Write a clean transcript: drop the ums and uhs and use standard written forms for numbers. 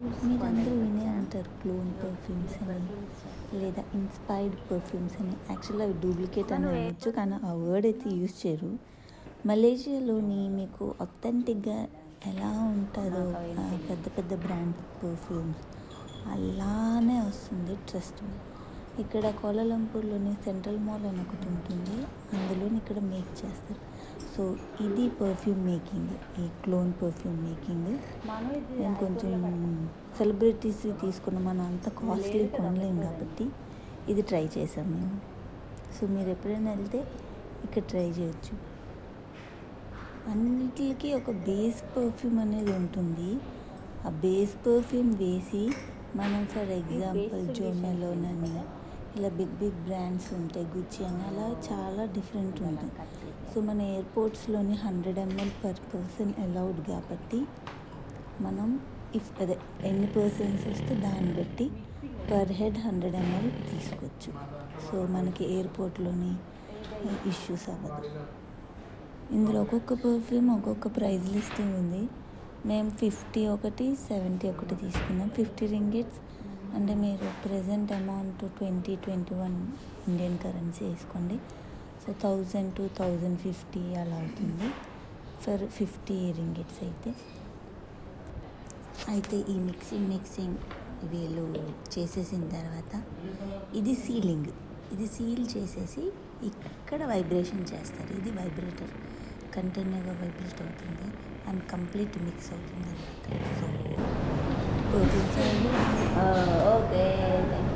మీరందరూ వినే అంటారు క్లోన్ పర్ఫ్యూమ్స్ అని లేదా ఇన్స్పైర్డ్ పర్ఫ్యూమ్స్ అని. యాక్చువల్లీ అవి డూప్లికేట్ అని అనొచ్చు, కానీ ఆ వర్డ్ అయితే యూజ్ చేయరు. మలేషియాలోని మీకు అథెంటిక్గా ఎలా ఉంటుందో పెద్ద పెద్ద బ్రాండ్ పర్ఫ్యూమ్స్ అలానే వస్తుంది, ట్రస్ట్ మీ. ఇక్కడ కోలాలంపూర్లోని సెంట్రల్ మాల్ అని ఒకటి ఉంటుంది, అందులోని ఇక్కడ మేక్ చేస్తారు. సో ఇది పర్ఫ్యూమ్ మేకింగ్, ఈ క్లోన్ పర్ఫ్యూమ్ మేకింగ్. నేను కొంచెం సెలబ్రిటీస్ తీసుకున్న మనం అంత కాస్ట్లీ కొనలేం కాబట్టి ఇది ట్రై చేసాం మేము. సో మీరు ఎప్పుడైనా వెళ్తే ఇక్కడ ట్రై చేయొచ్చు. అన్నిటికీ ఒక బేస్ పర్ఫ్యూమ్ అనేది ఉంటుంది. ఆ బేస్ పర్ఫ్యూమ్ వేసి మనం ఫర్ ఎగ్జాంపుల్ జోమెలోనని ఇలా బిగ్ బిగ్ బ్రాండ్స్ ఉంటాయి, గుచ్చి అని, అలా చాలా డిఫరెంట్ ఉంటాయి. సో మన ఎయిర్పోర్ట్స్లోని 100 ml పర్ పర్సన్ అలౌడ్ కాబట్టి మనం అదే ఎన్ని పర్సన్స్ వస్తే దాన్ని బట్టి పర్ హెడ్ 100 ml తీసుకోవచ్చు. సో మనకి ఎయిర్పోర్ట్లోని ఇష్యూస్ అవ్వదు. ఇందులో ఒక్కొక్క పర్ఫ్యూమ్ ఒక్కొక్క ప్రైస్ లిస్టింగ్ ఉంది. మేము 50 ఒకటి 70 ఒకటి తీసుకున్నాం. 50 రింగిట్స్ అంటే మీరు ప్రజెంట్ అమౌంట్ 20-21 ఇండియన్ కరెన్సీ వేసుకోండి. సో 1000 to 1050 అలా అవుతుంది ఫర్ 50 రింగిట్స్ అయితే ఈ మిక్సింగ్ వీళ్ళు చేసేసిన తర్వాత ఇది సీలింగ్, ఇది సీల్ చేసేసి ఇక్కడ వైబ్రేషన్ చేస్తారు. ఇది వైబ్రేటర్ కంటిన్యూగా వైబ్రేట్ అవుతుంది అండ్ కంప్లీట్ మిక్స్ అవుతుంది అనమాట. So okay, thank you.